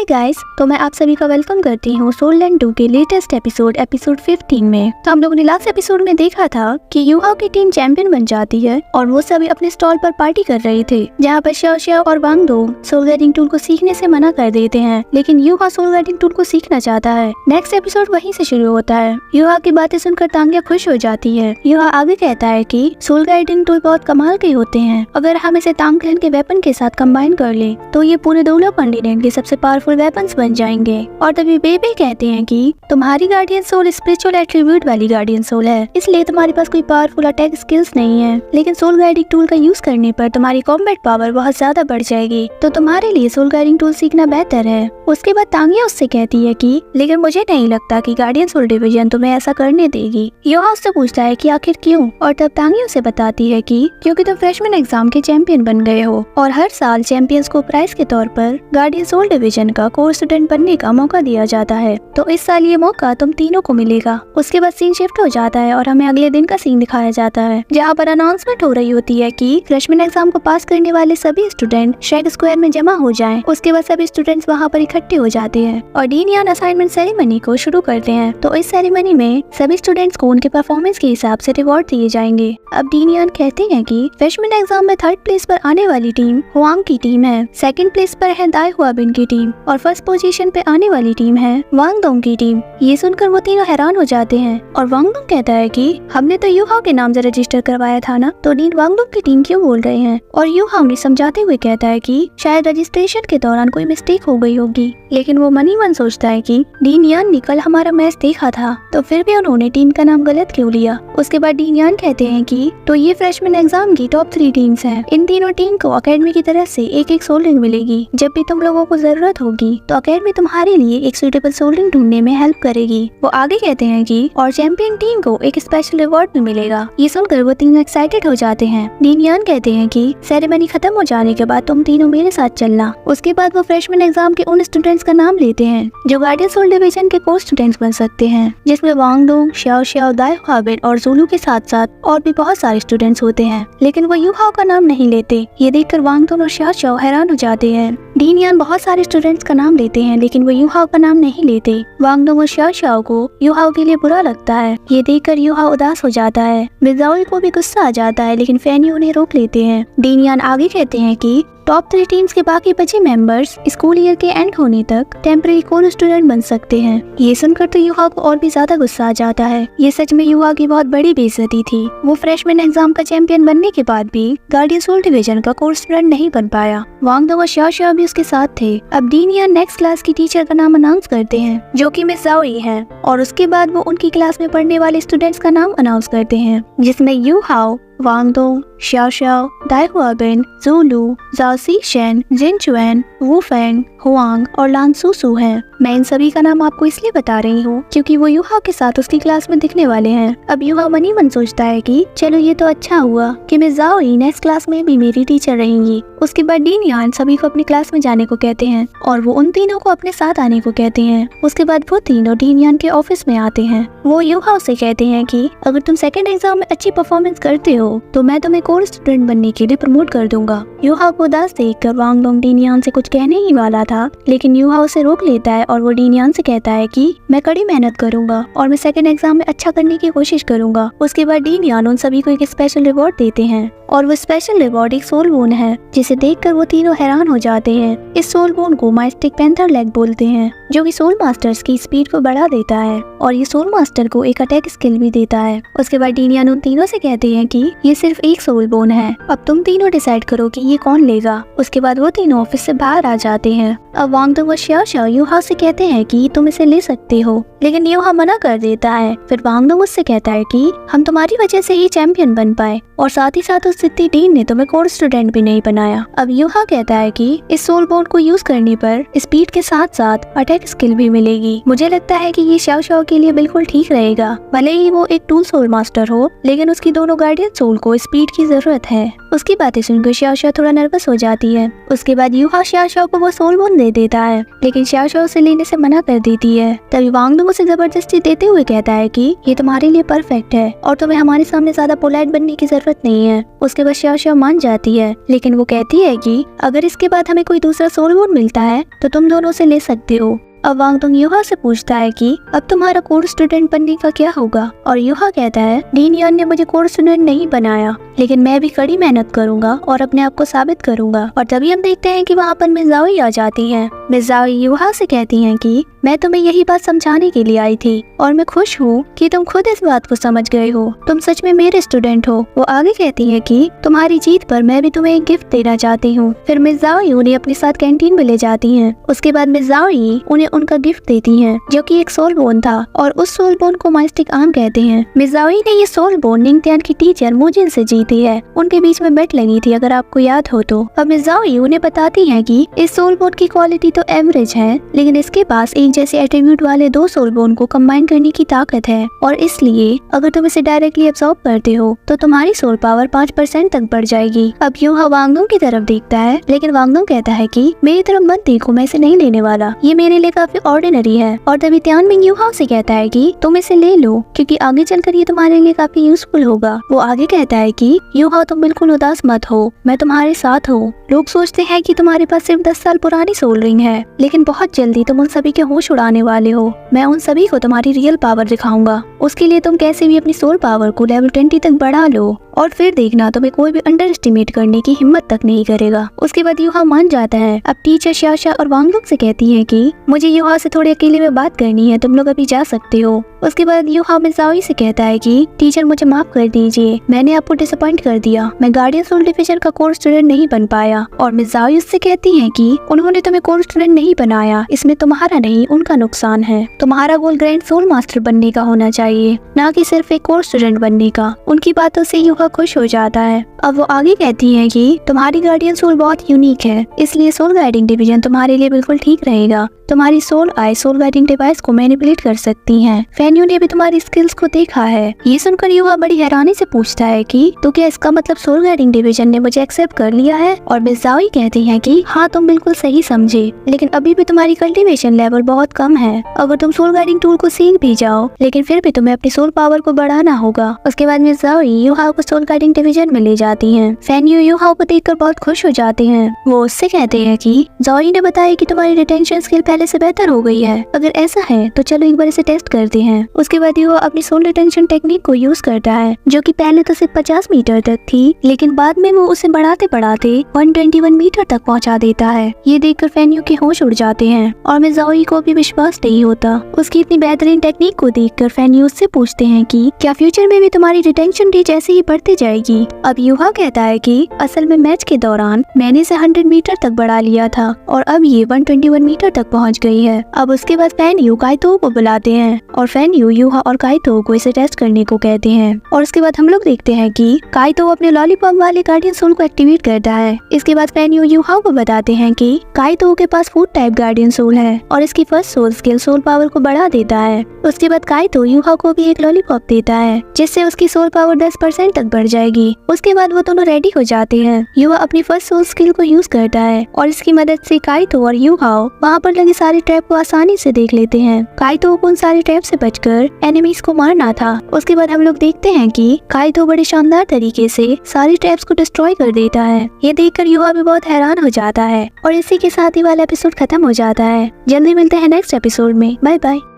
Hi guys, तो मैं आप सभी का वेलकम करती हूँ सोल लैंड 2 के लेटेस्ट एपिसोड 15 में। तो हम लोगों ने लास्ट एपिसोड में देखा था कि युहा की टीम चैंपियन बन जाती है और वो सभी अपने स्टॉल पर पार्टी कर रहे थे, जहाँ पर xiao xiao और वांग दो सोल गाइडिंग टूल को सीखने से मना कर देते हैं, लेकिन युहा सोल गाइडिंग टूल को सीखना चाहता है। नेक्स्ट एपिसोड वहीं से शुरू होता है। युहा की बातें सुनकर तांग्या खुश हो जाती है। युहा आगे कहता है कि सोल गाइडिंग टूल बहुत कमाल के होते हैं, अगर हम इसे तांग क्लैन के वेपन के साथ कंबाइन कर ले तो ये पूरे दोला कॉन्टिनेंट के सबसे पावरफुल वेपन्स बन जाएंगे। और तभी बेबे कहते हैं कि तुम्हारी गार्डियन सोल स्पिरिचुअल एट्रीब्यूट वाली गार्डियन सोल है, इसलिए तुम्हारे पास कोई पावरफुल अटैक स्किल्स नहीं है, लेकिन सोल गाइडिंग टूल का यूज करने पर तुम्हारी कॉम्बैट पावर बहुत ज्यादा बढ़ जाएगी, तो तुम्हारे लिए सोल गाइडिंग टूल सीखना बेहतर है। उसके बाद तांग्या उससे कहती है कि लेकिन मुझे नहीं लगता कि गार्डियन सोल डिवीजन तुम्हें ऐसा करने देगी। युहा उससे पूछता है कि आखिर क्यों, और तब तांग्या उसे बताती है कि क्योंकि तुम फ्रेशमैन एग्जाम के चैंपियन बन गए हो और हर साल चैंपियंस को प्राइज के तौर पर गार्डियन सोल डिवीजन का कोर स्टूडेंट बनने का मौका दिया जाता है, तो इस साल ये मौका तुम तीनों को मिलेगा। उसके बाद सीन शिफ्ट हो जाता है और हमें अगले दिन का सीन दिखाया जाता है, जहाँ पर अनाउंसमेंट हो रही होती है कि फ्रेशमैन एग्जाम को पास करने वाले सभी स्टूडेंट शेग स्क्वायर में जमा हो जाएं। उसके बाद सभी स्टूडेंट्स वहाँ पर इकट्ठे हो जाते हैं और डीन यान असाइनमेंट सेरेमनी को शुरू करते हैं। तो इस सेरेमनी में सभी स्टूडेंट्स को उनके परफॉर्मेंस के हिसाब से रिवॉर्ड दिए जाएंगे। अब डीन यान कहते हैं कि फ्रेशमैन एग्जाम में 3rd प्लेस पर आने वाली टीम हुआंग की टीम है, 2nd प्लेस पर है दाई हुआबिन की टीम और 1st पोजीशन पे आने वाली टीम है वांग दोंग की टीम। ये सुनकर वो तीनों हैरान हो जाते हैं और वांग दोंग कहता है कि हमने तो युहा के नाम से रजिस्टर करवाया था ना, तो डीन वांग दोंग की टीम क्यों बोल रहे हैं। और युहा उन्हें समझाते हुए कहता है कि शायद रजिस्ट्रेशन के दौरान कोई मिस्टेक हो गई होगी, लेकिन वो मनी मन सोचता है कि डीन यान ने कल हमारा मैच देखा था, तो फिर भी उन्होंने टीम का नाम गलत क्यों लिया। उसके बाद डीन यान कहते हैं कि तो ये फ्रेशमैन एग्जाम की टॉप 3 टीम्स हैं, इन तीनों टीम को अकेडमी की तरफ से एक सोल रिंग मिलेगी। जब भी तुम लोगों को जरूरत होगी तो अकेडमी तुम्हारे लिए एक सुटेबल सोल रिंग ढूंढने में हेल्प करेगी। वो आगे कहते हैं कि और चैंपियन टीम को एक स्पेशल रिवॉर्ड भी मिलेगा। ये सुनकर वो तीनों एक्साइटेड हो जाते हैं। डीन यान कहते हैं कि सेरेमनी खत्म हो जाने के बाद तुम तीनों मेरे साथ चलना। उसके बाद वो फ्रेशमैन एग्जाम के उन स्टूडेंट्स का नाम लेते हैं जो गार्डियन सोल डिवीजन के कोर स्टूडेंट्स बन सकते हैं, जिसमें वांग दोंग, xiao xiao, दाई हुआबिन और जुलू के साथ साथ और भी बहुत सारे स्टूडेंट्स होते हैं, लेकिन वो युहा का नाम नहीं लेते। ये देखकर वांग दोंग और xiao xiao हैरान हो जाते हैं। डीन यान बहुत सारे स्टूडेंट्स का नाम लेते हैं, लेकिन वो युहा का नाम नहीं लेते। वांग दोंग और xiao xiao को युहा के लिए बुरा लगता है। ये देखकर युहा उदास हो जाता है। मिज़ाओ को भी गुस्सा आ जाता है, लेकिन फैनी उन्हें रोक लेते हैं। डीन यान आगे कहते हैं कि टॉप 3 टीम्स के बाकी बचे मेंबर्स स्कूल ईयर के एंड होने तक टेम्परेरी कोर स्टूडेंट बन सकते हैं। ये सुनकर तो युहा को और भी ज्यादा गुस्सा आ जाता है। ये सच में युहा की बहुत बड़ी बेइज्जती थी। वो फ्रेशमैन एग्जाम का चैंपियन बनने के बाद भी गार्डियन सोल डिवीजन का कोर स्टूडेंट नहीं बन पाया। वांग दोंग और xiao xiao भी उसके साथ थे। अब डीन यान नेक्स्ट क्लास की टीचर का नाम अनाउंस करते हैं, जो कि मिस ज़ाओई है, और उसके बाद वो उनकी क्लास में पढ़ने वाले स्टूडेंट्स का नाम अनाउंस करते हैं, जिसमें यू हाओ, वांग दोंग, xiao xiao, दाई हुआबिन, जुलू, जाओ सीशेन, जिन चुएन, वू फेंग, हुआंग और लान सुसु हैं। मैं इन सभी का नाम आपको इसलिए बता रही हूँ क्योंकि वो युहा के साथ उसकी क्लास में दिखने वाले हैं। अब युहा मनी मन सोचता है कि चलो ये तो अच्छा हुआ कि मिस ज़ाओई नेक्स्ट क्लास में भी मेरी टीचर रहेंगी। उसके बाद डीन यान सभी को अपनी क्लास में जाने को कहते हैं और वो उन तीनों को अपने साथ आने को कहते हैं। उसके बाद वो तीनों डीन यान के ऑफिस में आते हैं। वो युहा से कहते हैं कि अगर तुम 2nd एग्जाम में अच्छी परफॉर्मेंस करते हो तो मैं तुम्हें कोर स्टूडेंट बनने के लिए प्रमोट कर दूंगा। युहा को उदास देखकर वांग दोंग डीन यान से कुछ कहने ही वाला था, लेकिन युहा उसे रोक लेता है और वो डीन यान से कहता है कि मैं कड़ी मेहनत करूंगा और मैं 2nd एग्जाम में अच्छा करने की कोशिश करूंगा। उसके बाद डीन यान उन सभी को एक स्पेशल रिवॉर्ड देते हैं और वो स्पेशल रिवॉर्ड एक सोल बोन है, जिसे देखकर वो तीनों हैरान हो जाते हैं। इस सोल बोन को माइस्टिक पैंथर लेग बोलते हैं, जो कि सोल मास्टर्स की स्पीड को बढ़ा देता है और ये सोल मास्टर को एक अटैक स्किल भी देता है। उसके बाद डीन यान उन तीनों से कहते हैं कि ये सिर्फ एक सोल बोन है, अब तुम तीनों डिसाइड करो कि ये कौन लेगा। उसके बाद वो तीनों ऑफिस से बाहर आ जाते हैं। अब वांग दोंग और xiao xiao युहा से कहते हैं कि तुम इसे ले सकते हो, लेकिन युहा मना कर देता है। फिर वांग दोंग उससे कहता है कि हम तुम्हारी वजह से ही चैंपियन बन पाए और साथ ही साथ उस जिद्दी डीन ने तुम्हें कोर स्टूडेंट भी नहीं बनाया। अब युहा कहता है कि इस सोल बोन को यूज करने पर स्पीड के साथ साथ अटैक स्किल भी मिलेगी। मुझे लगता है कि ये xiao xiao के लिए बिल्कुल ठीक रहेगा। भले ही वो एक टूल सोल मास्टर हो, लेकिन उसकी दोनों गार्डियन सोल को स्पीड की जरूरत है। उसकी बातें सुनकर xiao xiao थोड़ा नर्वस हो जाती है। उसके बाद युहा xiao xiao को वो सोल बोन दे देता है, लेकिन xiao xiao उसे लेने से मना कर देती है। तभी वांग दोंग उसे जबरदस्ती देते हुए कहता है कि ये तुम्हारे लिए परफेक्ट है और तुम्हें हमारे सामने ज्यादा पोलाइट बनने की जरूरत नहीं है। उसके बाद xiao मान जाती है, लेकिन वो कहती है कि अगर इसके बाद हमें कोई दूसरा सोल बोन मिलता है तो तुम दोनों उसे ले सकते हो। अब वांग डोंग यूहा से पूछता है कि अब तुम्हारा कोर स्टूडेंट बनने का क्या होगा, और यूहा कहता है डीन यान ने मुझे कोर स्टूडेंट नहीं बनाया, लेकिन मैं भी कड़ी मेहनत करूंगा और अपने आप को साबित करूंगा। और तभी हम देखते हैं कि वहाँ पर मिस ज़ाओई आ जाती हैं। मिस ज़ाओई यूहा से कहती हैं कि मैं तुम्हें यही बात समझाने के लिए आई थी और मैं खुश हूँ कि तुम खुद इस बात को समझ गए हो। तुम सच में मेरे स्टूडेंट हो। वो आगे कहती है कि तुम्हारी जीत पर मैं भी तुम्हें एक गिफ्ट देना चाहती हूँ। फिर मिस ज़ाओई उन्हें अपने साथ कैंटीन में ले जाती हैं। उसके बाद मिस ज़ाओई उन्हें उनका गिफ्ट देती हैं, जो कि एक सोल बोन था, और उस सोल बोन को माइस्टिक आर्म कहते हैं। मिस ज़ाओई ने ये सोल बोन निंगतियान की टीचर मुजिन से जीती है। उनके बीच में बेट लगी थी, अगर आपको याद हो तो। अब मिस ज़ाओई उन्हें बताती है कि इस सोल बोन की क्वालिटी तो एवरेज है, लेकिन इसके पास एक जैसे एट्रीब्यूट वाले दो सोल बोन को कंबाइन करने की ताकत है, और इसलिए अगर तुम इसे डायरेक्टली एब्सॉर्ब करते हो तो तुम्हारी सोल पावर 5% तक बढ़ जाएगी। अब यूहा वांग डोंग की तरफ देखता है, लेकिन वांग डोंग कहता है कि मेरी तरफ मत देखो, मैं इसे नहीं लेने वाला, ये मेरे लिए काफी ऑर्डिनरी है। और तभी तियानमिंग यूहा से कहता है कि तुम इसे ले लो, क्योंकि आगे चलकर ये तुम्हारे लिए काफी यूजफुल होगा। वो आगे कहता है कि यूहा तुम बिल्कुल उदास मत हो, मैं तुम्हारे साथ हूँ। लोग सोचते हैं कि तुम्हारे पास सिर्फ 10 साल पुरानी सोल रिंग है, लेकिन बहुत जल्दी तुम उन सभी के होश उड़ाने वाले हो। मैं उन सभी को तुम्हारी रियल पावर दिखाऊंगा। उसके लिए तुम कैसे भी अपनी सोल पावर को लेवल 20 तक बढ़ा लो, और फिर देखना तुम्हें कोई भी अंडर एस्टिमेट करने की हिम्मत तक नहीं करेगा। उसके बाद यूहा मान जाता है। अब टीचर xiao और वांग डोंग से कहती है कि मुझे यूहा से थोड़ी अकेले में बात करनी है, तुम लोग अभी जा सकते हो। उसके बाद यूहा मिस ज़ाओई से कहता है कि टीचर मुझे माफ कर दीजिए, मैंने आपको डिसअपॉइंट कर दिया, मैं गार्डियन सोल डिवीजन का कोर स्टूडेंट नहीं बन पाया। और मिस ज़ाओई उससे कहती है कि उन्होंने तुम्हें कोर स्टूडेंट नहीं बनाया, इसमें तुम्हारा नहीं उनका नुकसान है। तुम्हारा गोल ग्रैंड सोल मास्टर बनने का होना चाहिए, ना कि सिर्फ एक कोर स्टूडेंट बनने का। उनकी बातों से यूहा खुश हो जाता है। अब वो आगे कहती है कि तुम्हारी गार्डियन सोल बहुत यूनिक है, इसलिए सोल गाइडिंग डिवीजन तुम्हारे लिए बिल्कुल ठीक रहेगा। तुम्हारी soul eye soul guiding device को मैनिपुलेट कर सकती हैं। फैन्यू ने भी तुम्हारी स्किल्स को देखा है। ये सुनकर यूहा बड़ी हैरानी से पूछता है कि तो क्या इसका मतलब सोल गाइडिंग डिवीजन ने मुझे एक्सेप्ट कर लिया है? और मिस ज़ाओई कहती है कि हाँ, तुम बिल्कुल सही समझे, लेकिन अभी भी तुम्हारी कल्टीवेशन लेवल बहुत कम है। अगर तुम सोल गाइडिंग टूल को सीख भी जाओ, लेकिन फिर भी तुम्हें अपनी सोल पावर को बढ़ाना होगा। उसके बाद मिस ज़ाओई यूहा को सोल गाइडिंग डिवीजन में ले जाती हैं। फैन्यू यूहा को देखकर बहुत खुश हो जाते हैं। वो उससे कहते हैं कि ज़ाओई ने बताया कि तुम्हारी रिटेंशन स्किल पहले से बेहतर हो गई है। अगर ऐसा है तो चलो एक बार इसे टेस्ट करते हैं। उसके बाद यूहा अपनी सोल रिटेंशन टेक्निक को यूज करता है, जो कि पहले तो सिर्फ 50 मीटर तक थी, लेकिन बाद में वो उसे बढ़ाते बढ़ाते 121 मीटर तक पहुंचा देता है। ये देखकर फैन्यू के होश उड़ जाते हैं और मिस ज़ाओई को भी विश्वास नहीं होता। उसकी इतनी बेहतरीन टेक्निक को देखकर फैन्यू उससे पूछते हैं कि क्या फ्यूचर में भी तुम्हारी रिटेंशन रेंज ऐसे ही बढ़ती जाएगी? अब यूहा कहता है कि असल में मैच के दौरान मैंने इसे 100 मीटर तक बढ़ा लिया था और अब ये 121 मीटर तक पहुंच गई है। अब उसके बाद फैन्यू काइतो को बुलाते हैं और फैन्यू यूहा और काइतो को इसे टेस्ट करने को कहते हैं। और उसके बाद हम लोग देखते हैं कि काइतो अपने लॉलीपॉप वाले गार्डियन सोल को एक्टिवेट करता है। इसके बाद फैन्यू यूहा को बताते हैं कि काइतो के पास फूड टाइप गार्डियन सोल है और इसकी first soul skill soul power को बढ़ा देता है। उसके बाद काइतो यूहा को भी एक लॉलीपॉप देता है, जिससे उसकी सोल पावर 10% तक बढ़ जाएगी। उसके बाद वो दोनों रेडी हो जाते हैं। यूहा अपनी फर्स्ट सोल स्किल को यूज करता है और इसकी मदद से काइतो और यूहा वहाँ पर लगे सारे ट्रैप को आसानी से देख लेते हैं। काइतो को उन सारे ट्रैप से बचकर एनिमीज को मारना था। उसके बाद हम लोग देखते हैं कि काइतो बड़े शानदार तरीके से सारे ट्रैप्स को डिस्ट्रॉय कर देता है। ये देखकर यूहा भी बहुत हैरान हो जाता है और इसी के साथ ही वाला एपिसोड खत्म हो जाता है। जल्दी मिलते हैं नेक्स्ट एपिसोड में। Bye bye.